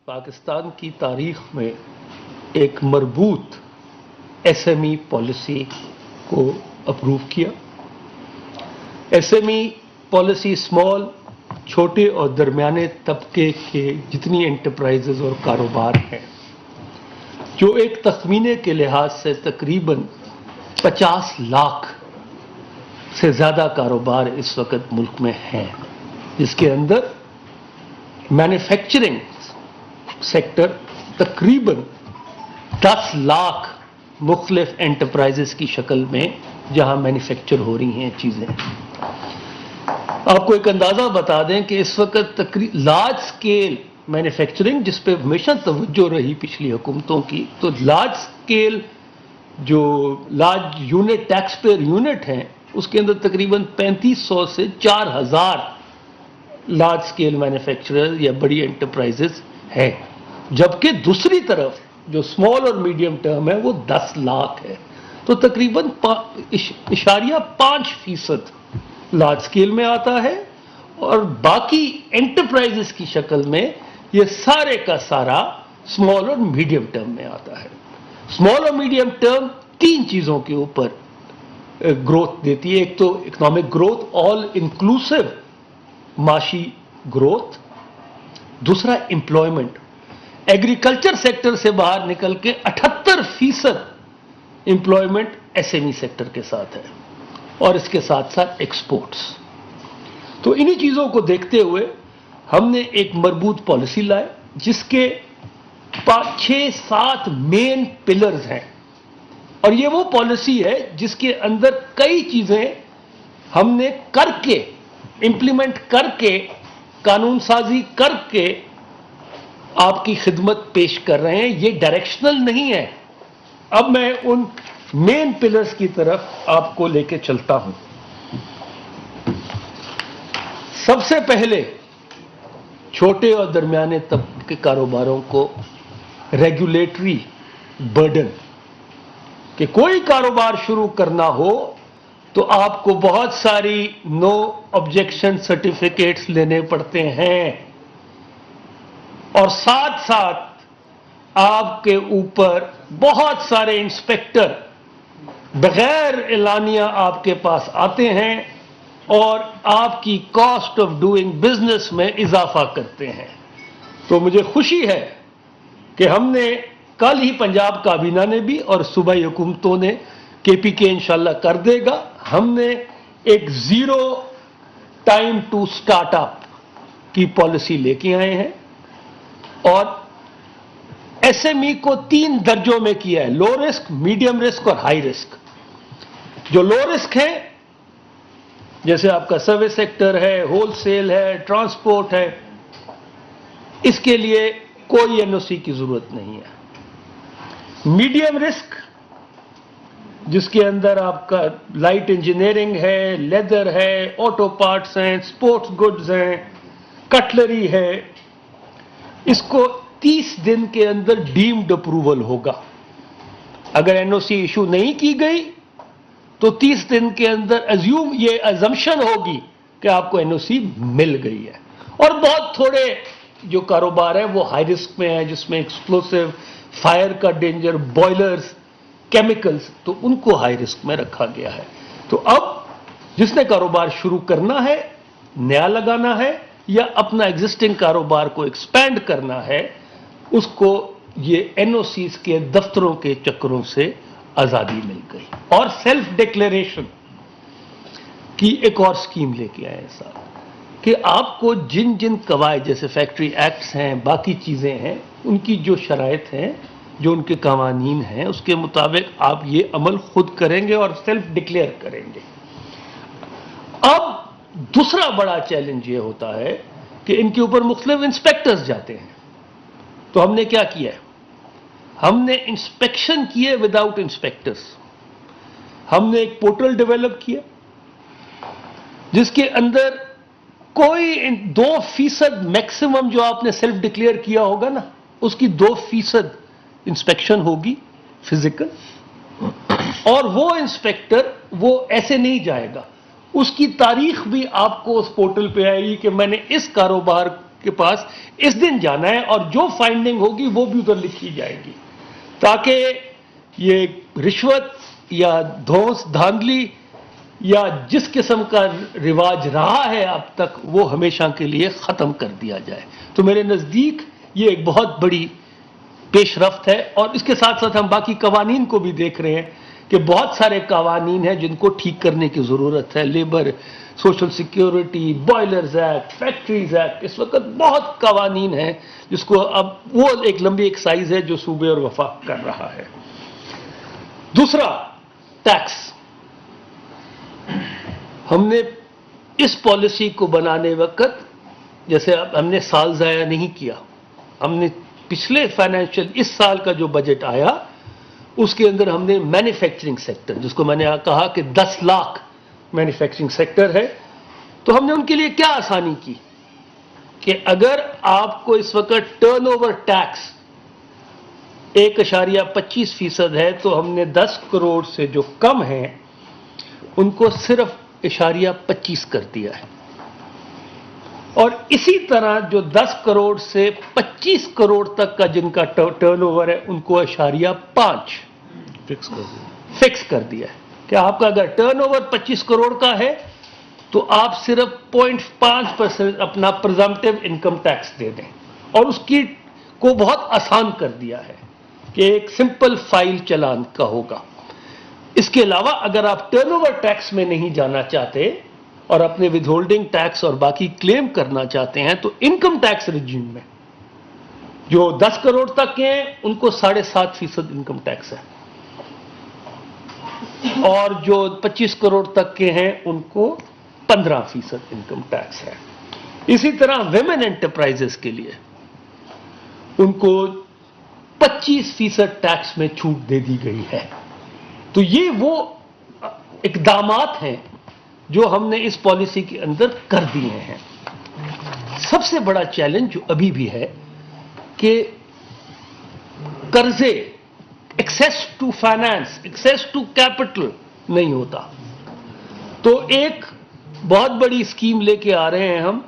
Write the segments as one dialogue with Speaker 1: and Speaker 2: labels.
Speaker 1: پاکستان کی تاریخ میں ایک مربوط ایس ایم ای پالیسی کو اپروو کیا۔ S M E policy small, چھوٹے اور درمیانے طبقے کے جتنی انٹرپرائزز اور کاروبار ہیں، جو ایک تخمینے کے لحاظ سے تقریباً 50 لاکھ سے زیادہ کاروبار اس وقت ملک میں ہیں، جس کے اندر مینوفیکچرنگ سیکٹر تقریباً 10 لاکھ مختلف انٹرپرائزز کی شکل میں جہاں مینوفیکچر ہو رہی ہیں چیزیں۔ آپ کو ایک اندازہ بتا دیں کہ اس وقت لارج سکیل مینوفیکچرنگ، جس پہ ہمیشہ توجہ رہی پچھلی حکومتوں کی، تو لارج سکیل جو large unit tax payer unit ہیں، اس کے اندر تقریباً 3500 سے 4000 لارج سکیل مینوفیکچرر یا بڑی انٹرپرائزز ہیں، جبکہ دوسری طرف جو اسمال اور میڈیم ٹرم ہے وہ 10 لاکھ ہے، تو تقریباً 0.5% لارج سکیل میں آتا ہے، اور باقی انٹرپرائزز کی شکل میں یہ سارے کا سارا اسمال اور میڈیم ٹرم میں آتا ہے۔ اسمال اور میڈیم ٹرم 3 چیزوں کے اوپر گروتھ دیتی ہے۔ ایک تو اکنامک گروتھ، آل انکلوسیو معاشی گروتھ، دوسرا امپلائمنٹ۔ ایگریکلچر سیکٹر سے باہر نکل کے 78% employment S M E sector کے ساتھ ہے، اور اس کے ساتھ ساتھ ایکسپورٹس۔ تو انہی چیزوں کو دیکھتے ہوئے ہم نے ایک مربوط پالیسی لائے، جس کے 6-7 مین پلرز ہیں، اور یہ وہ پالیسی ہے جس کے اندر کئی چیزیں ہم نے کر کے امپلیمنٹ کر کے قانون سازی کر کے آپ کی خدمت پیش کر رہے ہیں۔ یہ ڈائریکشنل نہیں ہے۔ اب میں ان مین پلرز کی طرف آپ کو لے کے چلتا ہوں۔ سب سے پہلے چھوٹے اور درمیانے طبقے کے کاروباروں کو ریگولیٹری برڈن، کہ کوئی کاروبار شروع کرنا ہو تو آپ کو بہت ساری نو آبجیکشن سرٹیفکیٹس لینے پڑتے ہیں، اور ساتھ ساتھ آپ کے اوپر بہت سارے انسپیکٹر بغیر اعلانیہ آپ کے پاس آتے ہیں اور آپ کی کاسٹ آف ڈوئنگ بزنس میں اضافہ کرتے ہیں۔ تو مجھے خوشی ہے کہ ہم نے کل ہی پنجاب کابینہ نے بھی اور صوبائی حکومتوں نے، کے پی کے انشاءاللہ کر دے گا، ہم نے ایک zero time to start up کی پالیسی لے کے آئے ہیں، اور ایس ایم ای کو 3 درجوں میں کیا ہے: لو رسک، میڈیم رسک اور ہائی رسک۔ جو لو رسک ہے، جیسے آپ کا سروس سیکٹر ہے، ہول سیل ہے، ٹرانسپورٹ ہے، اس کے لیے کوئی این او سی کی ضرورت نہیں ہے۔ میڈیم رسک، جس کے اندر آپ کا لائٹ انجینئرنگ ہے، لیدر ہے، آٹو پارٹس ہیں، سپورٹس گڈز ہیں، کٹلری ہے، اس کو 30 دن کے اندر ڈیمڈ اپروول ہوگا۔ اگر این او سی ایشو نہیں کی گئی تو 30 دن کے اندر یہ ازمپشن ہوگی کہ آپ کو این او سی مل گئی ہے۔ اور بہت تھوڑے جو کاروبار ہیں وہ ہائی رسک میں ہیں، جس میں ایکسپلوسیو، فائر کا ڈینجر، بوائلرز، کیمیکلز، تو ان کو ہائی رسک میں رکھا گیا ہے۔ تو اب جس نے کاروبار شروع کرنا ہے، نیا لگانا ہے، یا اپنا ایگزسٹنگ کاروبار کو ایکسپینڈ کرنا ہے، اس کو یہ این او سیز کے دفتروں کے چکروں سے آزادی مل گئی۔ اور سیلف ڈکلیریشن کی ایک اور سکیم لے کے آئے صاحب، کہ آپ کو جن جن قواعد، جیسے فیکٹری ایکٹس ہیں، باقی چیزیں ہیں، ان کی جو شرائط ہیں، جو ان کے قوانین ہیں، اس کے مطابق آپ یہ عمل خود کریں گے اور سیلف ڈکلیئر کریں گے۔ اب دوسرا بڑا چیلنج یہ ہوتا ہے کہ ان کے اوپر مختلف انسپیکٹرز جاتے ہیں۔ تو ہم نے کیا کیا ہے؟ ہم نے انسپیکشن کیے وداؤٹ انسپیکٹرز۔ ہم نے ایک پورٹل ڈیولپ کیا جس کے اندر کوئی 2% میکسیمم جو آپ نے سیلف ڈکلیئر کیا ہوگا نا، اس کی 2% انسپیکشن ہوگی فزیکل، اور وہ انسپیکٹر وہ ایسے نہیں جائے گا، اس کی تاریخ بھی آپ کو اس پورٹل پہ آئے گی کہ میں نے اس کاروبار کے پاس اس دن جانا ہے اور جو فائنڈنگ ہوگی وہ بھی ادھر لکھی جائے گی، تاکہ یہ رشوت یا دھوس دھاندلی یا جس قسم کا رواج رہا ہے اب تک وہ ہمیشہ کے لیے ختم کر دیا جائے۔ تو میرے نزدیک یہ ایک بہت بڑی پیش رفت ہے، اور اس کے ساتھ ساتھ ہم باقی قوانین کو بھی دیکھ رہے ہیں کہ بہت سارے قوانین ہیں جن کو ٹھیک کرنے کی ضرورت ہے، labour, social security, boilers act, factories act, اس وقت بہت قوانین ہیں جس کو اب وہ ایک لمبی ایکسرسائز ہے جو صوبے اور وفاق کر رہا ہے۔ دوسرا، ٹیکس۔ ہم نے اس پالیسی کو بنانے وقت جیسے ہم نے سال ضائع نہیں کیا، ہم نے پچھلے فائنینشیل اس سال کا جو بجٹ آیا اس کے اندر ہم نے مینوفیکچرنگ سیکٹر، جس کو میں نے کہا کہ 10 لاکھ مینوفیکچرنگ سیکٹر ہے، تو ہم نے ان کے لیے کیا آسانی کی کہ اگر آپ کو اس وقت ٹرن اوور ٹیکس 1.25% ہے تو ہم نے 10 کروڑ سے جو کم ہیں ان کو صرف 0.25 کر دیا ہے، اور اسی طرح جو 10 کروڑ سے 25 کروڑ تک کا جن کا ٹرن اوور ہے ان کو 0.5 فکس کر دیا ہے کہ آپ کا اگر ٹرن اوور 25 کروڑ کا ہے تو آپ صرف 0.5% اپنا پرزمپٹیو انکم ٹیکس دے دیں، اور اس کی کو بہت آسان کر دیا ہے کہ ایک سمپل فائل چلان کا ہوگا۔ اس کے علاوہ اگر آپ ٹرن اوور ٹیکس میں نہیں جانا چاہتے اور اپنے ود ہولڈنگ ٹیکس اور باقی کلیم کرنا چاہتے ہیں تو انکم ٹیکس رجیم میں جو 10 کروڑ تک کے ہیں ان کو 7.5% انکم ٹیکس ہے، اور جو 25 کروڑ تک کے ہیں ان کو 15% انکم ٹیکس ہے۔ اسی طرح ویمن انٹرپرائزز کے لیے ان کو 25% ٹیکس میں چھوٹ دے دی گئی ہے۔ تو یہ وہ اقدامات ہیں جو ہم نے اس پالیسی کے اندر کر دیے ہیں۔ سب سے بڑا چیلنج جو ابھی بھی ہے کہ قرضے، access to finance, access to capital نہیں ہوتا۔ تو ایک بہت بڑی اسکیم لے کے آ رہے ہیں ہم،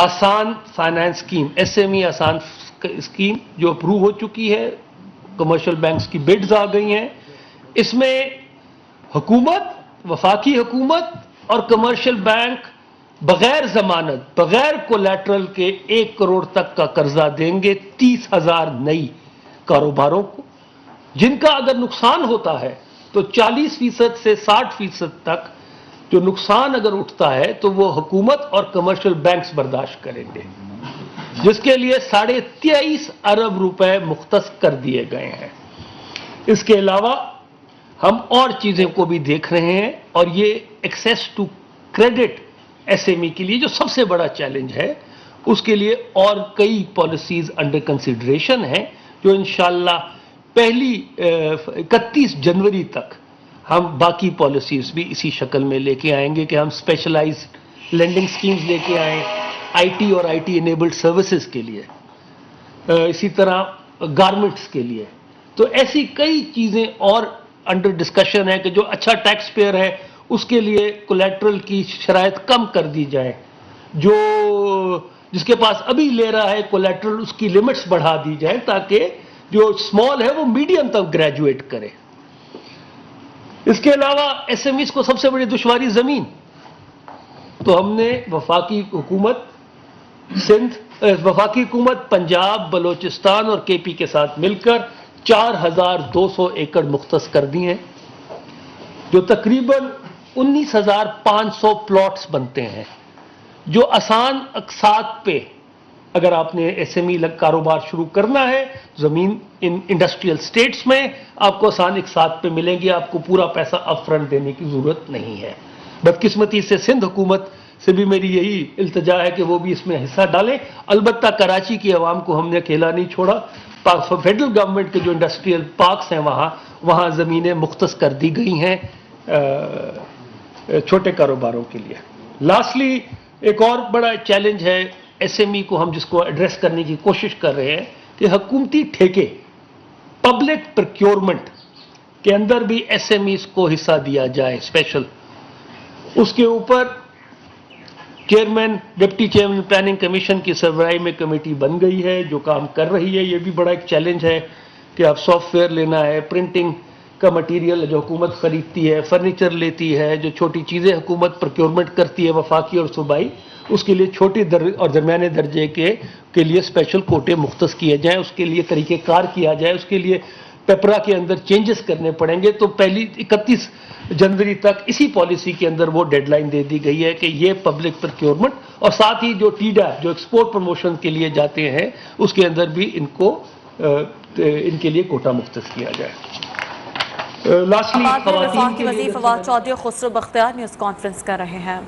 Speaker 1: آسان finance scheme, S M E آسان اسکیم جو اپروو ہو چکی ہے، کمرشل بینکس کی بڈز آ گئی ہیں۔ اس میں حکومت، وفاقی حکومت اور کمرشل بینک بغیر ضمانت، بغیر کولیٹرل کے 1 کروڑ تک کا قرضہ دیں گے 30,000 نئی کاروباروں کو، جن کا اگر نقصان ہوتا ہے تو 40% سے 60% تک جو نقصان اگر اٹھتا ہے تو وہ حکومت اور کمرشل بینکس برداشت کریں گے، جس کے لیے 23.5 ارب روپے مختص کر دیے گئے ہیں۔ اس کے علاوہ ہم اور چیزیں کو بھی دیکھ رہے ہیں، اور یہ access to credit S M E کے لیے جو سب سے بڑا چیلنج ہے، اس کے لیے اور کئی پالیسیز انڈر کنسیڈریشن ہیں جو انشاءاللہ 31 جنوری تک ہم باقی پالیسیز بھی اسی شکل میں لے کے آئیں گے کہ ہم اسپیشلائز لینڈنگ سکیمز لے کے آئیں آئی ٹی اور آئی ٹی انیبلڈ سروسز کے لیے، اسی طرح گارمنٹس کے لیے۔ تو ایسی کئی چیزیں اور انڈر ڈسکشن ہے کہ جو اچھا ٹیکس پیئر ہے اس کے لیے کولیٹرل کی شرائط کم کر دی جائے، جو جس کے پاس ابھی لے رہا ہے کولیٹرل اس کی لمٹس بڑھا دی جائیں تاکہ جو اسمال ہے وہ میڈیم تک گریجویٹ کرے۔ اس کے علاوہ ایس ایم ایز کو سب سے بڑی دشواری زمین، تو ہم نے وفاقی حکومت پنجاب، بلوچستان اور کے پی کے ساتھ مل کر 4,200 ایکڑ مختص کر دی ہیں، جو تقریباً 19,500 پلاٹس بنتے ہیں، جو آسان اقساط پہ اگر آپ نے ایس ایم ای کاروبار شروع کرنا ہے، زمین انڈسٹریل سٹیٹس میں آپ کو آسان اقساط پہ ملیں گی، آپ کو پورا پیسہ اپ فرنٹ دینے کی ضرورت نہیں ہے۔ بدقسمتی سے سندھ حکومت سے بھی میری یہی التجا ہے کہ وہ بھی اس میں حصہ ڈالیں۔ البتہ کراچی کی عوام کو ہم نے اکیلا نہیں چھوڑا، فیڈرل گورنمنٹ کے جو انڈسٹریل پارکس ہیں وہاں زمینیں مختص کر دی گئی ہیں چھوٹے کاروباروں کے لیے۔ لاسٹلی ایک اور بڑا چیلنج ہے ایس ایم ای کو ہم جس کو ایڈریس کرنے کی کوشش کر رہے ہیں کہ حکومتی ٹھیکے، پبلک پروکیورمنٹ کے اندر بھی ایس ایم ایز کو حصہ دیا جائے اسپیشل۔ اس کے اوپر chairman deputy chairman planning commission کی سربراہی میں کمیٹی بن گئی ہے جو کام کر رہی ہے. یہ بھی بڑا ایک چیلنج ہے کہ اب سافٹ ویئر لینا ہے, پرنٹنگ کا مٹیریل جو حکومت خریدتی ہے, فرنیچر لیتی ہے, جو چھوٹی چیزیں حکومت پروکیورمنٹ کرتی ہے وفاقی اور صوبائی, اس کے لیے چھوٹے اور درمیانے درجے کے لیے اسپیشل کوٹے مختص کیے جائیں, اس کے لیے طریقہ کار کیا جائے, اس کے لیے پیپرا کے اندر چینجز کرنے پڑیں گے. تو پہلی 31 جنوری تک اسی پالیسی کے اندر وہ ڈیڈ لائن دے دی گئی ہے کہ یہ پبلک پروکیورمنٹ اور ساتھ ہی جو ٹیڈا جو ایکسپورٹ پروموشن کے لیے جاتے ہیں اس کے اندر بھی ان کے لیے کوٹا مختص کیا جائے.
Speaker 2: وفاقی وزیر فواد چودھری خسرو بختیار نیوز کانفرنس کر رہے ہیں.